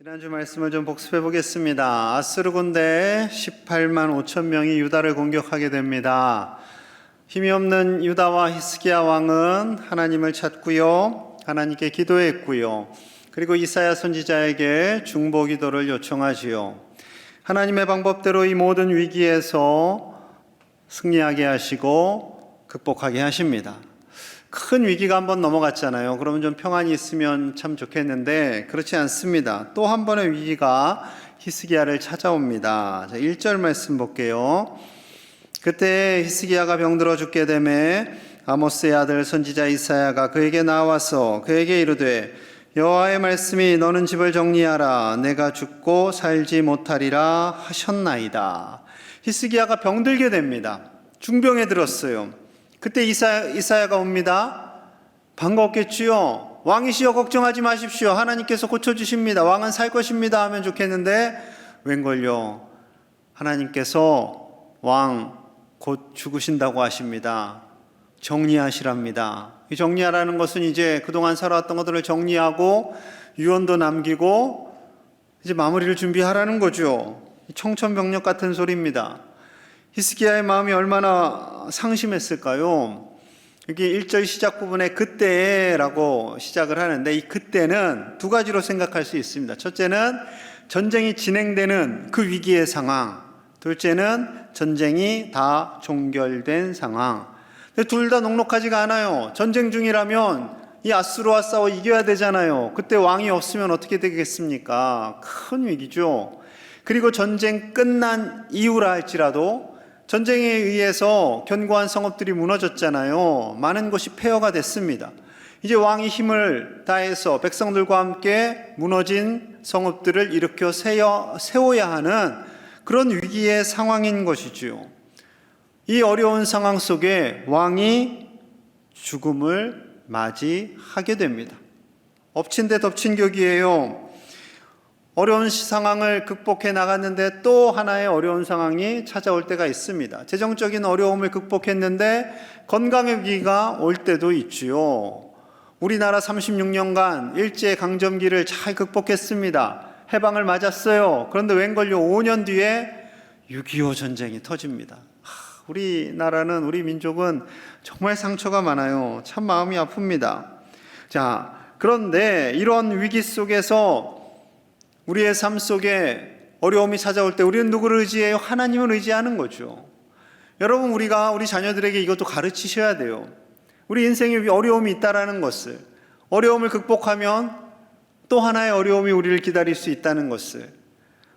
지난주 말씀을 좀 복습해 보겠습니다. 아스르 군대 18만 5천 명이 유다를 공격하게 됩니다. 힘이 없는 유다와 히스기야 왕은 하나님을 찾고요, 하나님께 기도했고요, 그리고 이사야 선지자에게 중보 기도를 요청하지요. 하나님의 방법대로 이 모든 위기에서 승리하게 하시고 극복하게 하십니다. 큰 위기가 한번 넘어갔잖아요. 그러면 좀 평안이 있으면 참 좋겠는데 그렇지 않습니다. 또 한 번의 위기가 히스기야를 찾아옵니다. 자, 1절 말씀 볼게요. 그때 히스기야가 병들어 죽게 되매 아모스의 아들 선지자 이사야가 그에게 나와서 그에게 이르되 여호와의 말씀이 너는 집을 정리하라 내가 죽고 살지 못하리라 하셨나이다. 히스기야가 병들게 됩니다. 중병에 들었어요. 그때 이사야가 옵니다. 반갑겠지요. 왕이시여 걱정하지 마십시오. 하나님께서 고쳐주십니다. 왕은 살 것입니다 하면 좋겠는데 웬걸요, 하나님께서 왕 곧 죽으신다고 하십니다. 정리하시랍니다. 이 정리하라는 것은 이제 그동안 살아왔던 것들을 정리하고 유언도 남기고 이제 마무리를 준비하라는 거죠. 청천벽력 같은 소리입니다. 히스기야의 마음이 얼마나 상심했을까요? 여기 1절 시작 부분에 그때라고 시작을 하는데 이 그때는 두 가지로 생각할 수 있습니다. 첫째는 전쟁이 진행되는 그 위기의 상황, 둘째는 전쟁이 다 종결된 상황. 둘 다 녹록하지가 않아요. 전쟁 중이라면 이 아수르와 싸워 이겨야 되잖아요. 그때 왕이 없으면 어떻게 되겠습니까? 큰 위기죠. 그리고 전쟁 끝난 이후라 할지라도 전쟁에 의해서 견고한 성읍들이 무너졌잖아요. 많은 것이 폐허가 됐습니다. 이제 왕이 힘을 다해서 백성들과 함께 무너진 성읍들을 일으켜 세워야 하는 그런 위기의 상황인 것이지요. 이 어려운 상황 속에 왕이 죽음을 맞이하게 됩니다. 엎친 데 덮친 격이에요. 어려운 상황을 극복해 나갔는데 또 하나의 어려운 상황이 찾아올 때가 있습니다. 재정적인 어려움을 극복했는데 건강의 위기가 올 때도 있지요. 우리나라 36년간 일제강점기를 잘 극복했습니다. 해방을 맞았어요. 그런데 웬걸요, 5년 뒤에 6.25 전쟁이 터집니다. 우리나라는, 우리 민족은 정말 상처가 많아요. 참 마음이 아픕니다. 자, 그런데 이런 위기 속에서 우리의 삶 속에 어려움이 찾아올 때 우리는 누구를 의지해요? 하나님을 의지하는 거죠. 여러분, 우리 자녀들에게 이것도 가르치셔야 돼요. 우리 인생에 어려움이 있다라는 것을, 어려움을 극복하면 또 하나의 어려움이 우리를 기다릴 수 있다는 것을,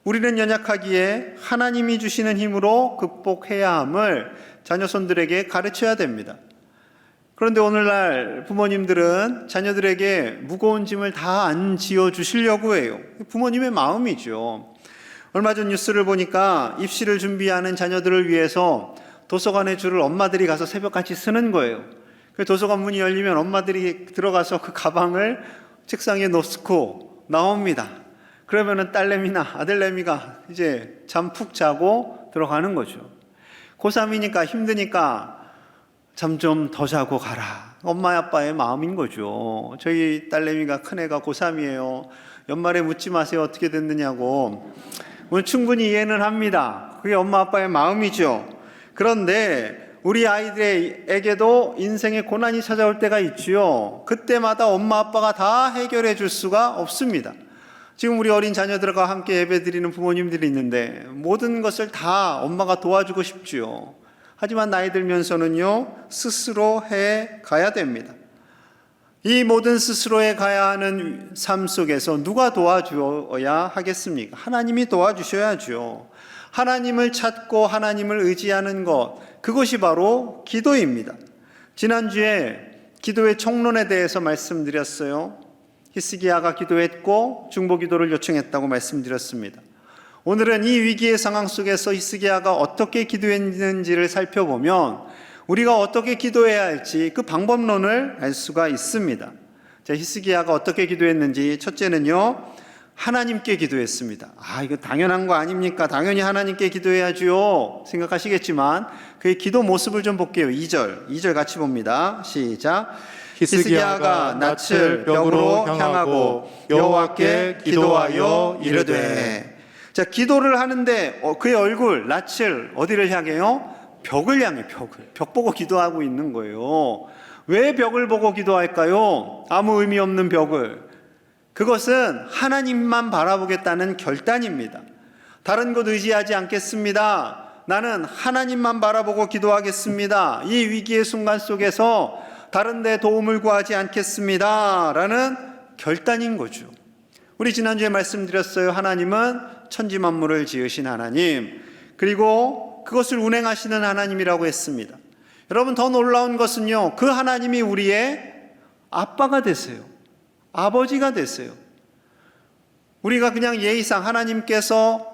우리는 연약하기에 하나님이 주시는 힘으로 극복해야 함을 자녀손들에게 가르쳐야 됩니다. 그런데 오늘날 부모님들은 자녀들에게 무거운 짐을 다 안 지어주시려고 해요. 부모님의 마음이죠. 얼마 전 뉴스를 보니까 입시를 준비하는 자녀들을 위해서 도서관의 줄을 엄마들이 가서 새벽같이 쓰는 거예요. 도서관 문이 열리면 엄마들이 들어가서 그 가방을 책상에 놓고 나옵니다. 그러면은 딸내미나 아들내미가 이제 잠 푹 자고 들어가는 거죠. 고3이니까 힘드니까 잠 좀 더 자고 가라. 엄마 아빠의 마음인 거죠. 저희 딸내미가 큰애가 고3이에요. 연말에 묻지 마세요. 어떻게 됐느냐고. 오늘 충분히 이해는 합니다. 그게 엄마 아빠의 마음이죠. 그런데 우리 아이들에게도 인생의 고난이 찾아올 때가 있지요. 그때마다 엄마 아빠가 다 해결해 줄 수가 없습니다. 지금 우리 어린 자녀들과 함께 예배드리는 부모님들이 있는데 모든 것을 다 엄마가 도와주고 싶지요. 하지만 나이 들면서는요, 스스로 해 가야 됩니다. 이 모든 스스로 해 가야 하는 삶 속에서 누가 도와줘야 하겠습니까? 하나님이 도와주셔야죠. 하나님을 찾고 하나님을 의지하는 것, 그것이 바로 기도입니다. 지난주에 기도의 총론에 대해서 말씀드렸어요. 히스기야가 기도했고 중보 기도를 요청했다고 말씀드렸습니다. 오늘은 이 위기의 상황 속에서 히스기야가 어떻게 기도했는지를 살펴보면 우리가 어떻게 기도해야 할지 그 방법론을 알 수가 있습니다. 자, 히스기야가 어떻게 기도했는지, 첫째는요, 하나님께 기도했습니다. 이거 당연한 거 아닙니까? 당연히 하나님께 기도해야죠 생각하시겠지만 그의 기도 모습을 좀 볼게요. 2절 같이 봅니다. 시작. 히스기야가 낯을 벽으로 향하고 여호와께 기도하여 이르되. 자, 기도를 하는데 그의 얼굴, 낯을 어디를 향해요? 벽을 향해, 벽을. 벽 보고 기도하고 있는 거예요. 왜 벽을 보고 기도할까요? 아무 의미 없는 벽을. 그것은 하나님만 바라보겠다는 결단입니다. 다른 것 의지하지 않겠습니다. 나는 하나님만 바라보고 기도하겠습니다. 이 위기의 순간 속에서 다른 데 도움을 구하지 않겠습니다. 라는 결단인 거죠. 우리 지난주에 말씀드렸어요. 하나님은 천지 만물을 지으신 하나님, 그리고 그것을 운행하시는 하나님이라고 했습니다. 여러분, 더 놀라운 것은요, 그 하나님이 우리의 아빠가 되세요. 아버지가 되세요. 우리가 그냥 예의상 하나님께서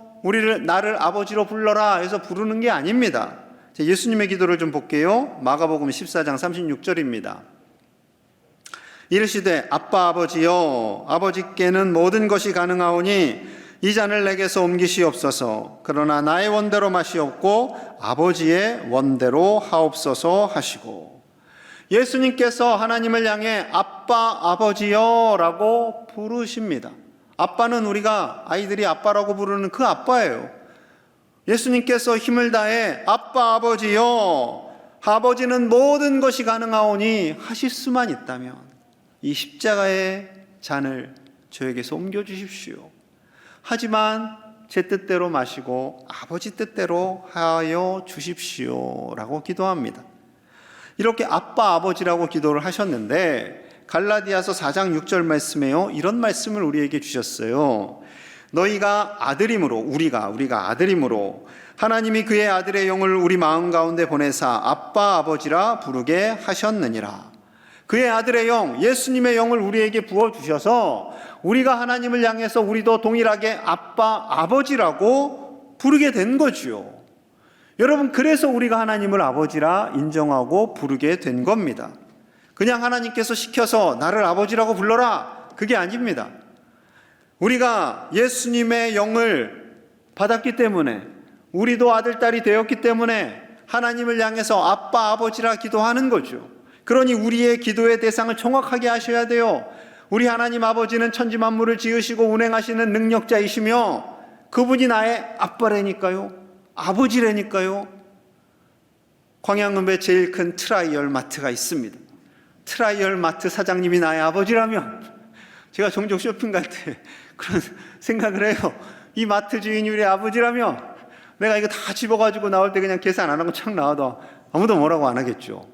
나를 아버지로 불러라 해서 부르는 게 아닙니다. 예수님의 기도를 좀 볼게요. 마가복음 14장 36절입니다. 이르시되 아빠 아버지여, 아버지께는 모든 것이 가능하오니 이 잔을 내게서 옮기시옵소서. 그러나 나의 원대로 마시옵고 아버지의 원대로 하옵소서 하시고. 예수님께서 하나님을 향해 아빠 아버지여 라고 부르십니다. 아빠는 우리가 아이들이 아빠라고 부르는 그 아빠예요. 예수님께서 힘을 다해 아빠 아버지여, 아버지는 모든 것이 가능하오니 하실 수만 있다면 이 십자가의 잔을 저에게서 옮겨주십시오. 하지만 제 뜻대로 마시고 아버지 뜻대로 하여 주십시오 라고 기도합니다. 이렇게 아빠 아버지라고 기도를 하셨는데 갈라디아서 4장 6절 말씀에요, 이런 말씀을 우리에게 주셨어요. 너희가 아들임으로, 우리가 아들임으로 하나님이 그의 아들의 영을 우리 마음 가운데 보내사 아빠 아버지라 부르게 하셨느니라. 그의 아들의 영, 예수님의 영을 우리에게 부어주셔서 우리가 하나님을 향해서 우리도 동일하게 아빠 아버지라고 부르게 된 거지요. 여러분, 그래서 우리가 하나님을 아버지라 인정하고 부르게 된 겁니다. 그냥 하나님께서 시켜서 나를 아버지라고 불러라, 그게 아닙니다. 우리가 예수님의 영을 받았기 때문에, 우리도 아들, 딸이 되었기 때문에 하나님을 향해서 아빠, 아버지라 기도하는 거죠. 그러니 우리의 기도의 대상을 정확하게 하셔야 돼요. 우리 하나님 아버지는 천지 만물을 지으시고 운행하시는 능력자이시며 그분이 나의 아빠라니까요, 아버지라니까요. 광양읍에 제일 큰 트라이얼 마트가 있습니다. 트라이얼 마트 사장님이 나의 아버지라면, 제가 종종 쇼핑 갈 때 그런 생각을 해요. 이 마트 주인이 우리 아버지라면 내가 이거 다 집어가지고 나올 때 그냥 계산 안 하고 착 나와도 아무도 뭐라고 안 하겠죠.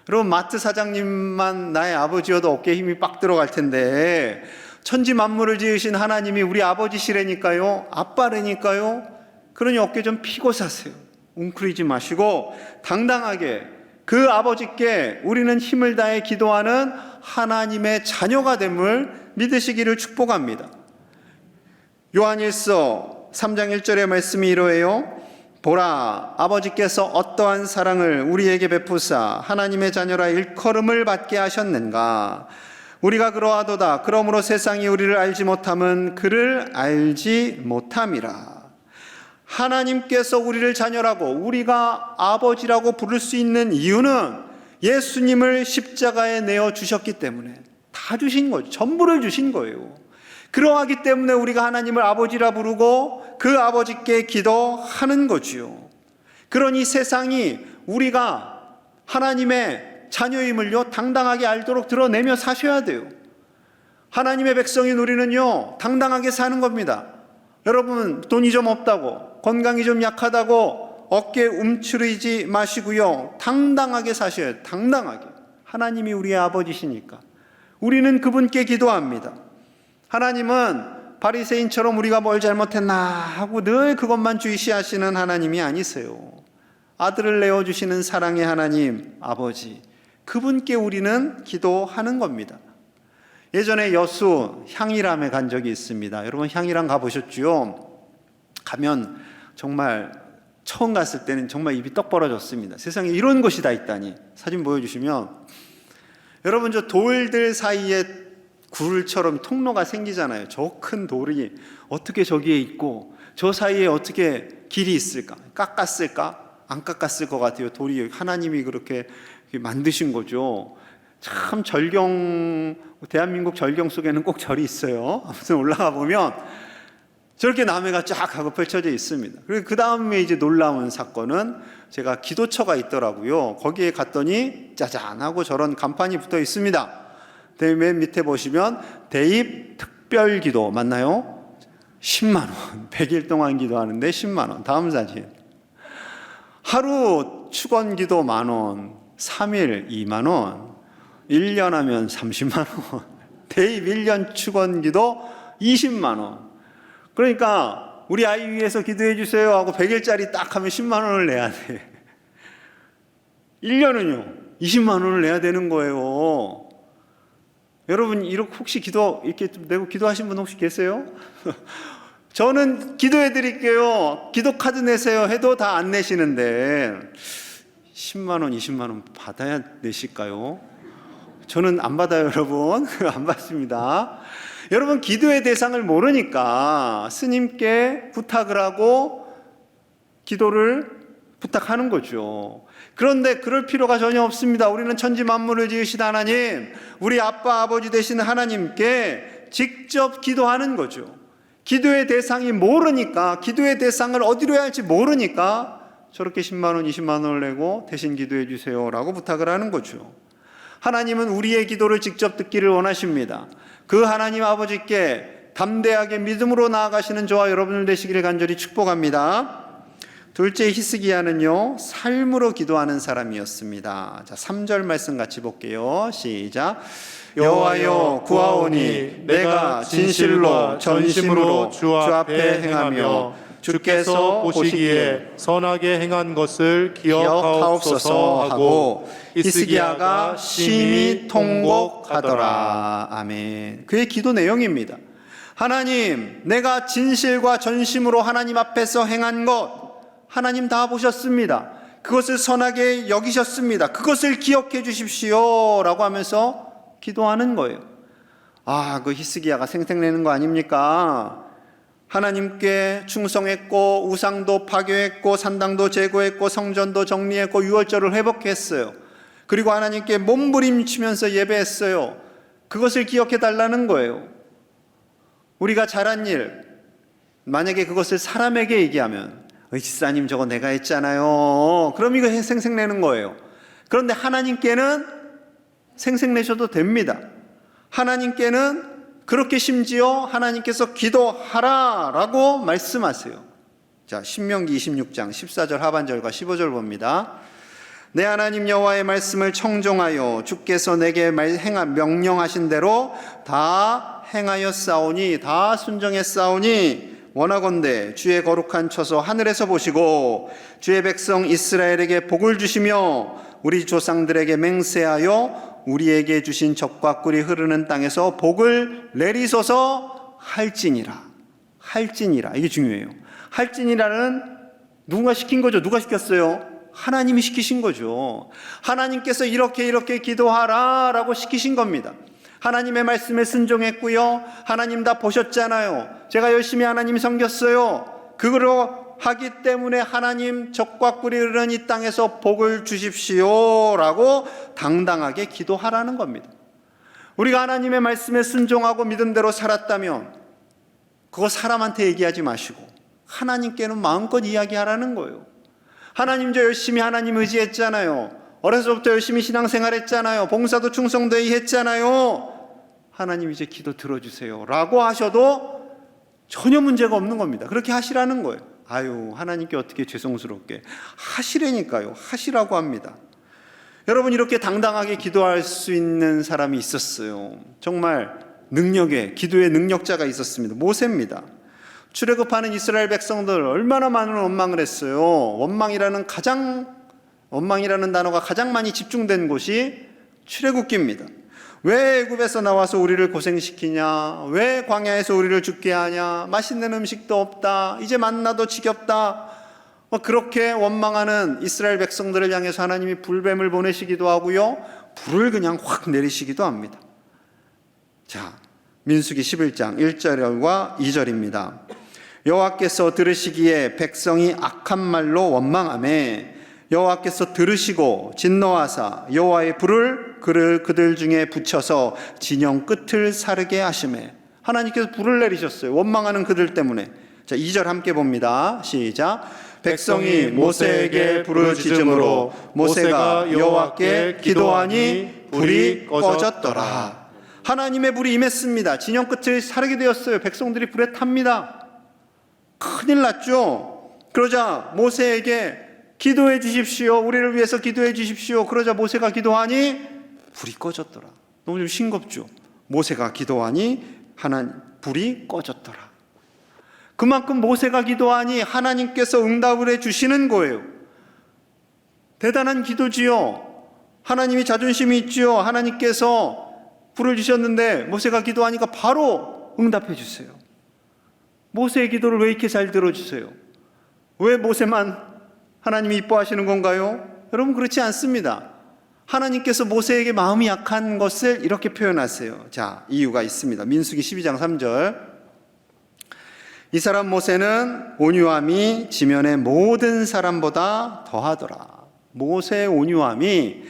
여러분, 마트 사장님만 나의 아버지여도 어깨에 힘이 빡 들어갈 텐데 천지 만물을 지으신 하나님이 우리 아버지시라니까요, 아빠라니까요. 그러니 어깨 좀 피고 사세요. 웅크리지 마시고 당당하게 그 아버지께 우리는 힘을 다해 기도하는 하나님의 자녀가 됨을 믿으시기를 축복합니다. 요한일서 3장 1절의 말씀이 이러해요. 보라, 아버지께서 어떠한 사랑을 우리에게 베푸사 하나님의 자녀라 일컬음을 받게 하셨는가. 우리가 그러하도다. 그러므로 세상이 우리를 알지 못함은 그를 알지 못함이라. 하나님께서 우리를 자녀라고, 우리가 아버지라고 부를 수 있는 이유는 예수님을 십자가에 내어 주셨기 때문에, 다 주신 거죠. 전부를 주신 거예요. 그러하기 때문에 우리가 하나님을 아버지라 부르고 그 아버지께 기도하는 거지요. 그러니 세상이 우리가 하나님의 자녀임을요 당당하게 알도록 드러내며 사셔야 돼요. 하나님의 백성인 우리는요 당당하게 사는 겁니다. 여러분, 돈이 좀 없다고, 건강이 좀 약하다고 어깨 움츠리지 마시고요, 당당하게 사셔야 돼요. 당당하게. 하나님이 우리의 아버지시니까 우리는 그분께 기도합니다. 하나님은 바리새인처럼 우리가 뭘 잘못했나 하고 늘 그것만 주시하시는 하나님이 아니세요. 아들을 내어주시는 사랑의 하나님 아버지, 그분께 우리는 기도하는 겁니다. 예전에 여수 향일암에 간 적이 있습니다. 여러분, 향일암 가보셨죠? 가면 정말 처음 갔을 때는 정말 입이 떡 벌어졌습니다. 세상에 이런 곳이 다 있다니. 사진 보여주시면, 여러분, 저 돌들 사이에 굴처럼 통로가 생기잖아요. 저 큰 돌이 어떻게 저기에 있고 저 사이에 어떻게 길이 있을까? 깎았을까? 안 깎았을 것 같아요. 돌이 하나님이 그렇게 만드신 거죠. 참 대한민국 절경 속에는 꼭 절이 있어요. 아무튼 올라가 보면 저렇게 남해가 쫙 하고 펼쳐져 있습니다. 그리고 그 다음에 이제 놀라운 사건은 제가 기도처가 있더라고요. 거기에 갔더니 짜잔 하고 저런 간판이 붙어 있습니다. 맨 밑에 보시면 대입 특별 기도 맞나요? 10만 원. 100일 동안 기도하는데 10만 원. 다음 사진. 하루 축원 기도 만 원. 3일 2만 원. 1년 하면 30만 원. 대입 1년 축원 기도 20만 원. 그러니까 우리 아이 위해서 기도해 주세요 하고 100일짜리 딱 하면 10만 원을 내야 돼. 1년은요 20만 원을 내야 되는 거예요. 여러분 이렇게 혹시 이렇게 내고 기도하신 분 혹시 계세요? 저는 기도해 드릴게요, 기도 카드 내세요 해도 다 안 내시는데 10만 원 20만 원 받아야 내실까요? 저는 안 받아요, 여러분. 안 받습니다. 여러분 기도의 대상을 모르니까 스님께 부탁을 하고 기도를 부탁하는 거죠. 그런데 그럴 필요가 전혀 없습니다. 우리는 천지 만물을 지으신 하나님, 우리 아빠 아버지 되신 하나님께 직접 기도하는 거죠. 기도의 대상이 모르니까, 기도의 대상을 어디로 해야 할지 모르니까 저렇게 10만 원 20만 원을 내고 대신 기도해 주세요 라고 부탁을 하는 거죠. 하나님은 우리의 기도를 직접 듣기를 원하십니다. 그 하나님 아버지께 담대하게 믿음으로 나아가시는 저와 여러분들 되시기를 간절히 축복합니다. 둘째, 히스기야는요 삶으로 기도하는 사람이었습니다. 자, 3절 말씀 같이 볼게요. 시작. 여호와여 구하오니 내가 진실로 전심으로 주 앞에 행하며 주께서 보시기에 선하게 행한 것을 기억하옵소서 하고 히스기야가 심히 통곡하더라. 아멘. 그의 기도 내용입니다. 하나님, 내가 진실과 전심으로 하나님 앞에서 행한 것 하나님 다 보셨습니다. 그것을 선하게 여기셨습니다. 그것을 기억해 주십시오 라고 하면서 기도하는 거예요. 그 히스기야가 생색내는 거 아닙니까? 하나님께 충성했고 우상도 파괴했고 산당도 제거했고 성전도 정리했고 유월절을 회복했어요. 그리고 하나님께 몸부림치면서 예배했어요. 그것을 기억해 달라는 거예요. 우리가 잘한 일, 만약에 그것을 사람에게 얘기하면 집사님 저거 내가 했잖아요. 그럼 이거 생색내는 거예요. 그런데 하나님께는 생색내셔도 됩니다. 하나님께는 그렇게 심지어 하나님께서 기도하라 라고 말씀하세요. 자, 신명기 26장 14절 하반절과 15절 봅니다. 내 하나님 여호와의 말씀을 청종하여 주께서 내게 명령하신 대로 다 행하였사오니, 다 순종했사오니 원하건대 주의 거룩한 처소 하늘에서 보시고 주의 백성 이스라엘에게 복을 주시며 우리 조상들에게 맹세하여 우리에게 주신 젖과 꿀이 흐르는 땅에서 복을 내리소서 할지니라. 할지니라. 이게 중요해요. 할지니라는 누군가 시킨 거죠. 누가 시켰어요? 하나님이 시키신 거죠. 하나님께서 이렇게 기도하라 라고 시키신 겁니다. 하나님의 말씀에 순종했고요. 하나님 다 보셨잖아요. 제가 열심히 하나님 섬겼어요. 그거로 하기 때문에 하나님 젖과 꿀이 흐르는 이 땅에서 복을 주십시오 라고 당당하게 기도하라는 겁니다. 우리가 하나님의 말씀에 순종하고 믿음대로 살았다면 그거 사람한테 얘기하지 마시고 하나님께는 마음껏 이야기하라는 거예요. 하나님 저 열심히 하나님 의지했잖아요. 어려서부터 열심히 신앙생활했잖아요. 봉사도 충성되이 했잖아요. 하나님 이제 기도 들어주세요 라고 하셔도 전혀 문제가 없는 겁니다. 그렇게 하시라는 거예요. 하나님께 어떻게 죄송스럽게 하시라니까요. 하시라고 합니다. 여러분 이렇게 당당하게 기도할 수 있는 사람이 있었어요. 정말 기도의 능력자가 있었습니다. 모세입니다. 출애굽하는 이스라엘 백성들 얼마나 많은 원망을 했어요. 원망이라는 단어가 가장 많이 집중된 곳이 출애굽기입니다. 왜 애굽에서 나와서 우리를 고생시키냐? 왜 광야에서 우리를 죽게 하냐? 맛있는 음식도 없다. 이제 만나도 지겹다. 그렇게 원망하는 이스라엘 백성들을 향해서 하나님이 불뱀을 보내시기도 하고요. 불을 그냥 확 내리시기도 합니다. 자, 민수기 11장 1절과 2절입니다. 여호와께서 들으시기에 백성이 악한 말로 원망하매 여호와께서 들으시고 진노하사 여호와의 불을 그들 중에 붙여서 진영 끝을 사르게 하시매. 하나님께서 불을 내리셨어요. 원망하는 그들 때문에. 자, 2절 함께 봅니다. 시작. 백성이 모세에게 불을 지즘으로 모세가 여호와께 기도하니 불이 꺼졌더라. 하나님의 불이 임했습니다. 진영 끝을 사르게 되었어요. 백성들이 불에 탑니다. 큰일 났죠. 그러자 모세에게 기도해 주십시오. 우리를 위해서 기도해 주십시오. 그러자 모세가 기도하니 불이 꺼졌더라. 너무 좀 싱겁죠. 모세가 기도하니 불이 꺼졌더라. 그만큼 모세가 기도하니 하나님께서 응답을 해 주시는 거예요. 대단한 기도지요. 하나님이 자존심이 있지요. 하나님께서 불을 주셨는데 모세가 기도하니까 바로 응답해 주세요. 모세의 기도를 왜 이렇게 잘 들어주세요? 왜 모세만 하나님이 이뻐하시는 건가요? 여러분, 그렇지 않습니다. 하나님께서 모세에게 마음이 약한 것을 이렇게 표현하세요. 자, 이유가 있습니다. 민수기 12장 3절. 이 사람 모세는 온유함이 지면의 모든 사람보다 더하더라. 모세의 온유함이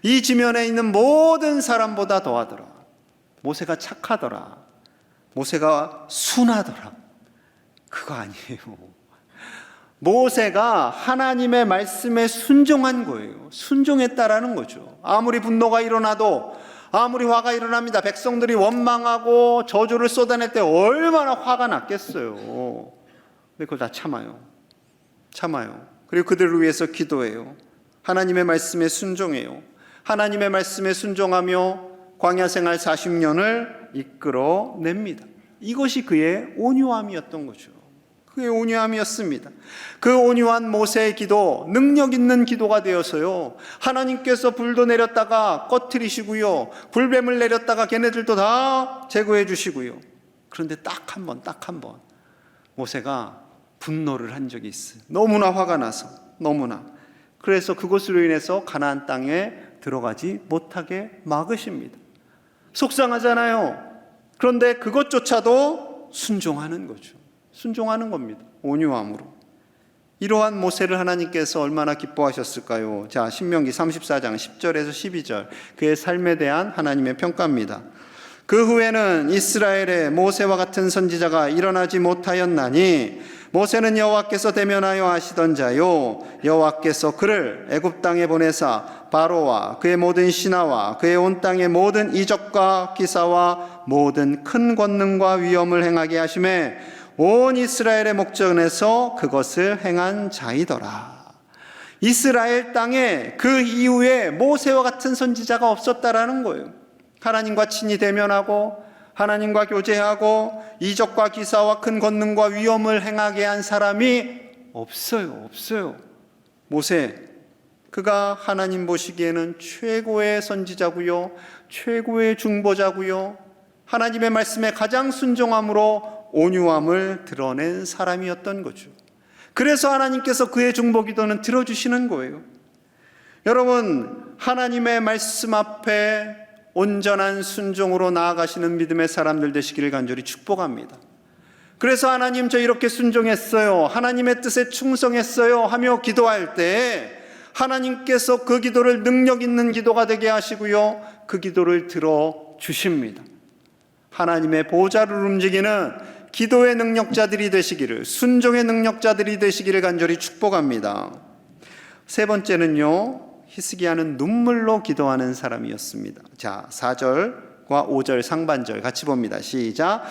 이 지면에 있는 모든 사람보다 더하더라. 모세가 착하더라. 모세가 순하더라. 그거 아니에요. 모세가 하나님의 말씀에 순종한 거예요. 순종했다라는 거죠. 아무리 분노가 일어나도, 아무리 화가 일어납니다. 백성들이 원망하고 저주를 쏟아낼 때 얼마나 화가 났겠어요. 근데 그걸 다 참아요. 그리고 그들을 위해서 기도해요. 하나님의 말씀에 순종해요. 하나님의 말씀에 순종하며 광야 생활 40년을 이끌어냅니다. 이것이 그의 온유함이었던 거죠. 그의 온유함이었습니다. 그 온유한 모세의 기도, 능력 있는 기도가 되어서요, 하나님께서 불도 내렸다가 꺼트리시고요, 불뱀을 내렸다가 걔네들도 다 제거해 주시고요. 그런데 딱 한 번 모세가 분노를 한 적이 있어요. 너무나 화가 나서, 너무나. 그래서 그것으로 인해서 가나안 땅에 들어가지 못하게 막으십니다. 속상하잖아요. 그런데 그것조차도 순종하는 거죠. 순종하는 겁니다. 온유함으로. 이러한 모세를 하나님께서 얼마나 기뻐하셨을까요? 자, 신명기 34장 10절에서 12절, 그의 삶에 대한 하나님의 평가입니다. 그 후에는 이스라엘에 모세와 같은 선지자가 일어나지 못하였나니 모세는 여호와께서 대면하여 하시던 자요, 여호와께서 그를 애굽 땅에 보내사 바로와 그의 모든 신하와 그의 온 땅의 모든 이적과 기사와 모든 큰 권능과 위엄을 행하게 하심에 온 이스라엘의 목전에서 그것을 행한 자이더라. 이스라엘 땅에 그 이후에 모세와 같은 선지자가 없었다라는 거예요. 하나님과 친히 대면하고 하나님과 교제하고 이적과 기사와 큰 권능과 위엄을 행하게 한 사람이 없어요. 모세, 그가 하나님 보시기에는 최고의 선지자고요, 최고의 중보자고요, 하나님의 말씀에 가장 순종함으로 온유함을 드러낸 사람이었던 거죠. 그래서 하나님께서 그의 중보기도는 들어주시는 거예요. 여러분, 하나님의 말씀 앞에 온전한 순종으로 나아가시는 믿음의 사람들 되시기를 간절히 축복합니다. 그래서 하나님, 저 이렇게 순종했어요, 하나님의 뜻에 충성했어요 하며 기도할 때 하나님께서 그 기도를 능력 있는 기도가 되게 하시고요, 그 기도를 들어주십니다. 하나님의 보좌를 움직이는 기도의 능력자들이 되시기를, 순종의 능력자들이 되시기를 간절히 축복합니다. 세 번째는요, 히스기야는 눈물로 기도하는 사람이었습니다. 자, 4절과 5절 상반절 같이 봅니다. 시작.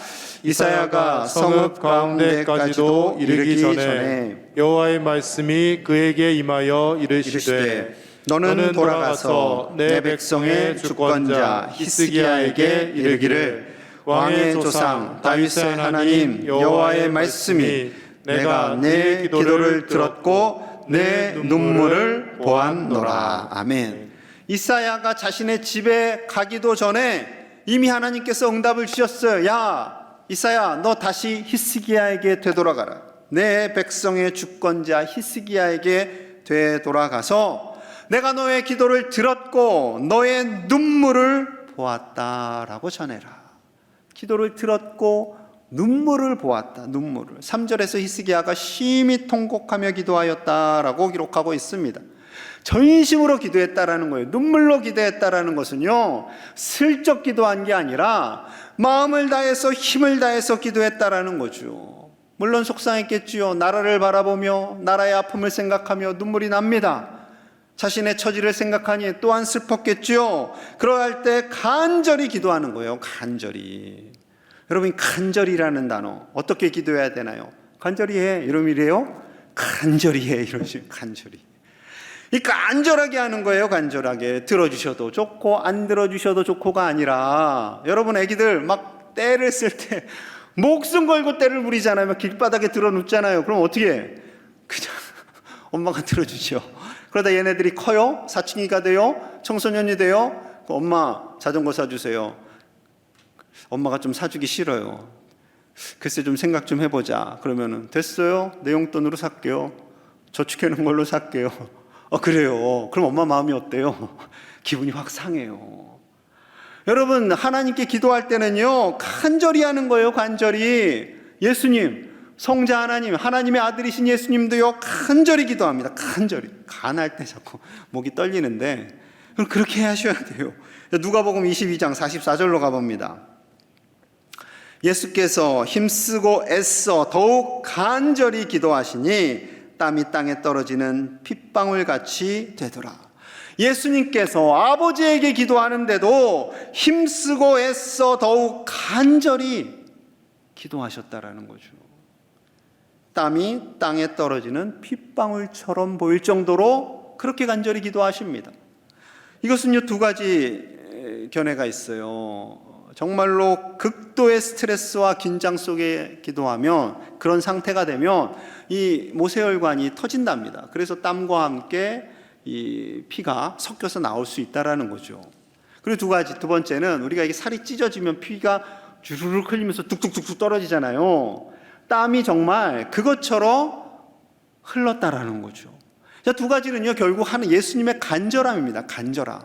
이사야가 성읍 가운데까지도 이르기 전에 여호와의 말씀이 그에게 임하여 이르시되 너는 돌아가서 내 백성의 주권자 히스기야에게 이르기를 왕의 조상 다윗의 하나님 여호와의 말씀이 내가 내 기도를 들었고 내 눈물을 보았노라. 아멘. 이사야가 자신의 집에 가기도 전에 이미 하나님께서 응답을 주셨어요. 야, 이사야, 너 다시 히스기야에게 되돌아가라. 내 백성의 주권자 히스기야에게 되돌아가서 내가 너의 기도를 들었고 너의 눈물을 보았다라고 전해라. 기도를 들었고 눈물을 보았다. 눈물을. 3절에서 히스기야가 심히 통곡하며 기도하였다라고 기록하고 있습니다. 전심으로 기도했다라는 거예요. 눈물로 기도했다라는 것은요, 슬쩍 기도한 게 아니라 마음을 다해서 힘을 다해서 기도했다라는 거죠. 물론 속상했겠지요. 나라를 바라보며 나라의 아픔을 생각하며 눈물이 납니다. 자신의 처지를 생각하니 또한 슬펐겠지요. 그러할 때 간절히 기도하는 거예요. 간절히. 여러분, 간절히라는 단어 어떻게 기도해야 되나요? 간절히 해 이러면이래요. 간절히 해 이러지. 간절히. 이 간절하게 하는 거예요. 간절하게. 들어주셔도 좋고 안 들어주셔도 좋고가 아니라, 여러분 애기들 막 떼를 쓸 때 목숨 걸고 떼를 부리잖아요. 길바닥에 들어 눕잖아요. 그럼 어떻게 해? 그냥 엄마가 들어주죠. 그러다 얘네들이 커요. 사춘기가 돼요. 청소년이 돼요. 엄마 자전거 사주세요. 엄마가 좀 사주기 싫어요. 글쎄 좀 생각 좀 해보자. 그러면은 됐어요. 내 용돈으로 살게요. 저축해 놓은 걸로 살게요. 그래요. 그럼 엄마 마음이 어때요? 기분이 확 상해요. 여러분, 하나님께 기도할 때는요, 간절히 하는 거예요. 간절히. 예수님, 성자 하나님, 하나님의 아들이신 예수님도요, 간절히 기도합니다. 간절히. 간할 때 자꾸 목이 떨리는데, 그럼 그렇게 하셔야 돼요. 누가복음 22장 44절로 가봅니다. 예수께서 힘쓰고 애써 더욱 간절히 기도하시니 땀이 땅에 떨어지는 핏방울 같이 되더라. 예수님께서 아버지에게 기도하는데도 힘쓰고 애써 더욱 간절히 기도하셨다라는 거죠. 땀이 땅에 떨어지는 핏방울처럼 보일 정도로 그렇게 간절히 기도하십니다. 이것은요, 두 가지 견해가 있어요. 정말로 극도의 스트레스와 긴장 속에 기도하면, 그런 상태가 되면 이 모세혈관이 터진답니다. 그래서 땀과 함께 이 피가 섞여서 나올 수 있다라는 거죠. 그리고 두 가지, 두 번째는 우리가 이게 살이 찢어지면 피가 주르륵 흘리면서 뚝뚝뚝뚝 떨어지잖아요. 땀이 정말 그것처럼 흘렀다라는 거죠. 자, 두 가지는요, 결국 예수님의 간절함입니다. 간절함.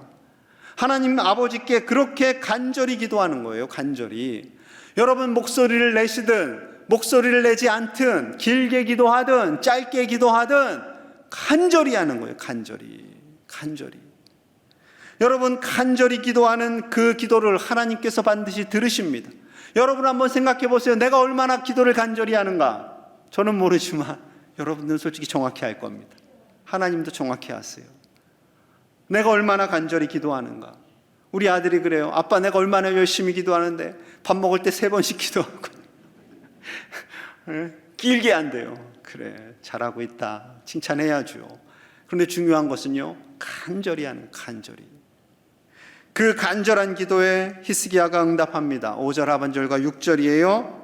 하나님 아버지께 그렇게 간절히 기도하는 거예요. 간절히. 여러분, 목소리를 내시든 목소리를 내지 않든, 길게 기도하든 짧게 기도하든 간절히 하는 거예요. 간절히. 간절히. 여러분, 간절히 기도하는 그 기도를 하나님께서 반드시 들으십니다. 여러분 한번 생각해 보세요. 내가 얼마나 기도를 간절히 하는가? 저는 모르지만 여러분들은 솔직히 정확히 알 겁니다. 하나님도 정확히 아세요. 내가 얼마나 간절히 기도하는가. 우리 아들이 그래요. 아빠, 내가 얼마나 열심히 기도하는데 밥 먹을 때 3번씩 기도하고 길게 안 돼요. 그래, 잘하고 있다, 칭찬해야죠. 그런데 중요한 것은요, 간절히 하는, 간절히. 그 간절한 기도에 히스기야가 응답합니다. 5절 하반절과 6절이에요.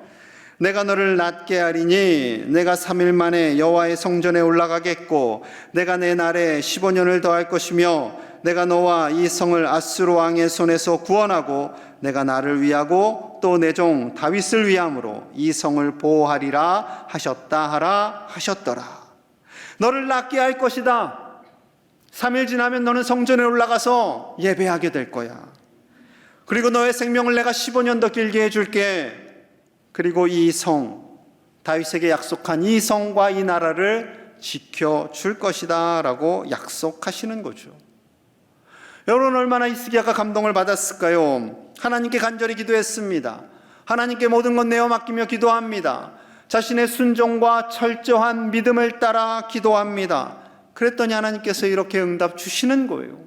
내가 너를 낫게 하리니 내가 3일 만에 여호와의 성전에 올라가겠고 내가 내 날에 15년을 더할 것이며 내가 너와 이 성을 아수르 왕의 손에서 구원하고 내가 나를 위하고 또 내 종 다윗을 위함으로 이 성을 보호하리라 하셨다 하라 하셨더라. 너를 낫게 할 것이다. 3일 지나면 너는 성전에 올라가서 예배하게 될 거야. 그리고 너의 생명을 내가 15년 더 길게 해줄게. 그리고 이 성, 다윗에게 약속한 이 성과 이 나라를 지켜줄 것이다 라고 약속하시는 거죠. 여러분, 얼마나 히스기야가 감동을 받았을까요? 하나님께 간절히 기도했습니다. 하나님께 모든 것 내어 맡기며 기도합니다. 자신의 순종과 철저한 믿음을 따라 기도합니다. 그랬더니 하나님께서 이렇게 응답 주시는 거예요.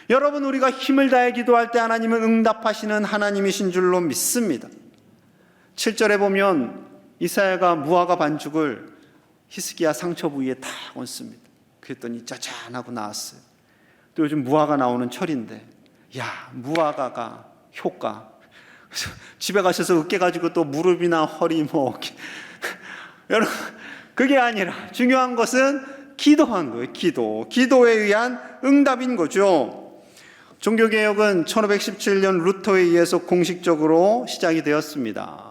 여러분, 우리가 힘을 다해 기도할 때 하나님은 응답하시는 하나님이신 줄로 믿습니다. 7절에 보면 이사야가 무화과 반죽을 히스기야 상처 부위에 딱 얹습니다. 그랬더니 짜잔하고 나왔어요. 또 요즘 무화과 나오는 철인데, 야, 무화과가 효과. 그래서 집에 가셔서 으깨가지고 또 무릎이나 허리 여러분, 그게 아니라 중요한 것은 기도한 거예요. 기도에 의한 응답인 거죠. 종교개혁은 1517년 루터에 의해서 공식적으로 시작이 되었습니다.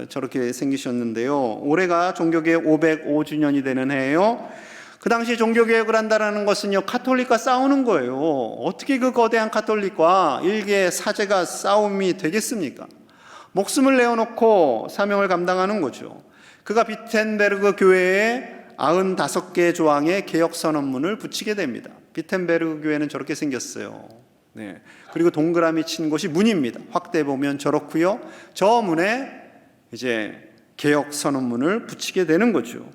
저렇게 생기셨는데요. 올해가 종교개혁 505주년이 되는 해예요. 그 당시 종교개혁을 한다는 것은요, 가톨릭과 싸우는 거예요. 어떻게 그 거대한 가톨릭과 일개 사제가 싸움이 되겠습니까? 목숨을 내어놓고 사명을 감당하는 거죠. 그가 비텐베르그 교회에 95개의 조항의 개혁 선언문을 붙이게 됩니다. 비텐베르그 교회는 저렇게 생겼어요. 네. 그리고 동그라미 친 곳이 문입니다. 확대 보면 저렇고요. 저 문에 이제 개역 선언문을 붙이게 되는 거죠.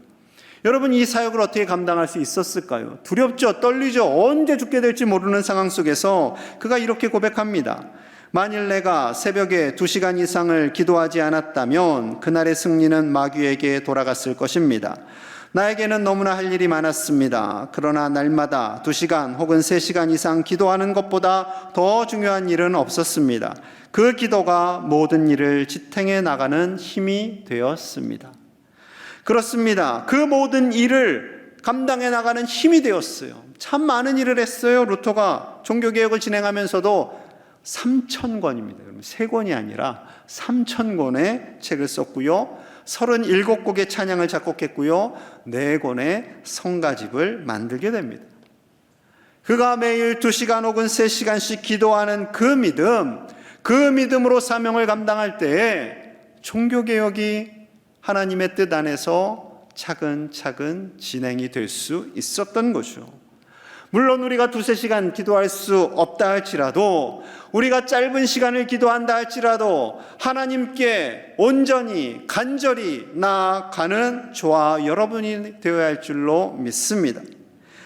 여러분, 이 사역을 어떻게 감당할 수 있었을까요? 두렵죠, 떨리죠. 언제 죽게 될지 모르는 상황 속에서 그가 이렇게 고백합니다. 만일 내가 새벽에 2시간 이상을 기도하지 않았다면 그날의 승리는 마귀에게 돌아갔을 것입니다. 나에게는 너무나 할 일이 많았습니다. 그러나 날마다 2시간 혹은 3시간 이상 기도하는 것보다 더 중요한 일은 없었습니다. 그 기도가 모든 일을 지탱해 나가는 힘이 되었습니다. 그렇습니다. 그 모든 일을 감당해 나가는 힘이 되었어요. 참 많은 일을 했어요. 루터가 종교개혁을 진행하면서도 3,000권입니다. 3권이 아니라 3,000권의 책을 썼고요. 37곡의 찬양을 작곡했고요. 4권의 성가집을 만들게 됩니다. 그가 매일 2시간 혹은 3시간씩 기도하는 그 믿음으로 사명을 감당할 때에 종교개혁이 하나님의 뜻 안에서 차근차근 진행이 될 수 있었던 거죠. 물론 우리가 2-3시간 기도할 수 없다 할지라도, 우리가 짧은 시간을 기도한다 할지라도 하나님께 온전히 간절히 나아가는 저와 여러분이 되어야 할 줄로 믿습니다.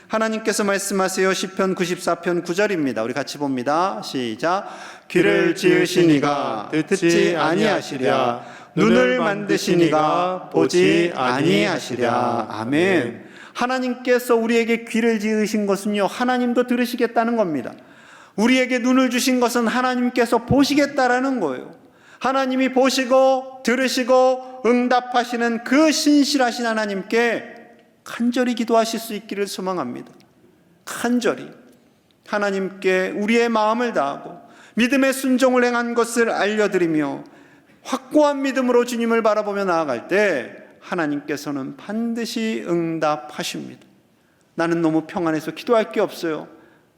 하나님께서 말씀하세요. 시편 94편 9절입니다. 우리 같이 봅니다. 시작. 귀를 지으시니가 듣지 아니하시랴, 눈을 만드시니가 보지 아니하시랴. 아멘. 하나님께서 우리에게 귀를 지으신 것은요, 하나님도 들으시겠다는 겁니다. 우리에게 눈을 주신 것은 하나님께서 보시겠다라는 거예요. 하나님이 보시고 들으시고 응답하시는 그 신실하신 하나님께 간절히 기도하실 수 있기를 소망합니다. 간절히 하나님께 우리의 마음을 다하고 믿음의 순종을 행한 것을 알려드리며 확고한 믿음으로 주님을 바라보며 나아갈 때 하나님께서는 반드시 응답하십니다. 나는 너무 평안해서 기도할 게 없어요.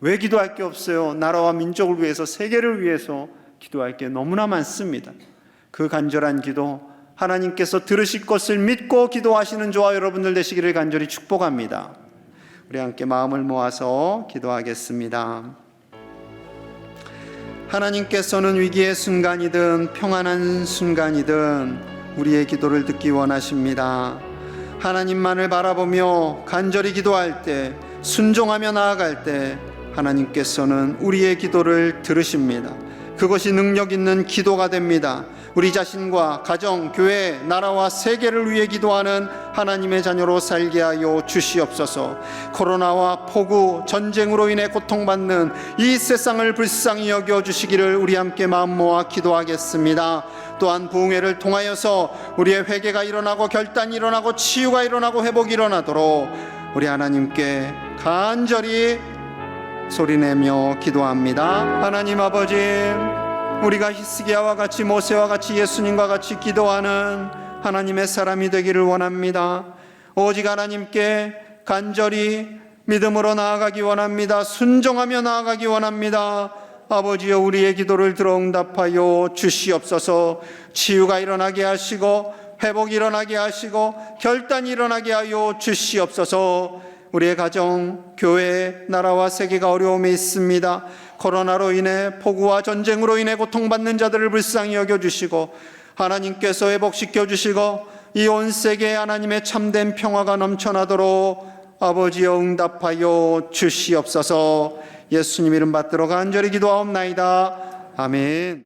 왜 기도할 게 없어요? 나라와 민족을 위해서, 세계를 위해서 기도할 게 너무나 많습니다. 그 간절한 기도 하나님께서 들으실 것을 믿고 기도하시는 저와 여러분들 되시기를 간절히 축복합니다. 우리 함께 마음을 모아서 기도하겠습니다. 하나님께서는 위기의 순간이든 평안한 순간이든 우리의 기도를 듣기 원하십니다. 하나님만을 바라보며 간절히 기도할 때, 순종하며 나아갈 때 하나님께서는 우리의 기도를 들으십니다. 그것이 능력 있는 기도가 됩니다. 우리 자신과 가정, 교회, 나라와 세계를 위해 기도하는 하나님의 자녀로 살게 하여 주시옵소서. 코로나와 폭우, 전쟁으로 인해 고통받는 이 세상을 불쌍히 여겨주시기를 우리 함께 마음 모아 기도하겠습니다. 또한 부흥회를 통하여서 우리의 회개가 일어나고 결단이 일어나고 치유가 일어나고 회복이 일어나도록 우리 하나님께 간절히 소리내며 기도합니다. 하나님 아버지, 우리가 히스기야와 같이 모세와 같이 예수님과 같이 기도하는 하나님의 사람이 되기를 원합니다. 오직 하나님께 간절히 믿음으로 나아가기 원합니다. 순종하며 나아가기 원합니다. 아버지여, 우리의 기도를 들어 응답하여 주시옵소서. 치유가 일어나게 하시고 회복이 일어나게 하시고 결단이 일어나게 하여 주시옵소서. 우리의 가정, 교회, 나라와 세계가 어려움에 있습니다. 코로나로 인해, 폭우와 전쟁으로 인해 고통받는 자들을 불쌍히 여겨주시고 하나님께서 회복시켜 주시고 이 온 세계에 하나님의 참된 평화가 넘쳐나도록 아버지여 응답하여 주시옵소서. 예수님 이름 받들어 간절히 기도하옵나이다. 아멘.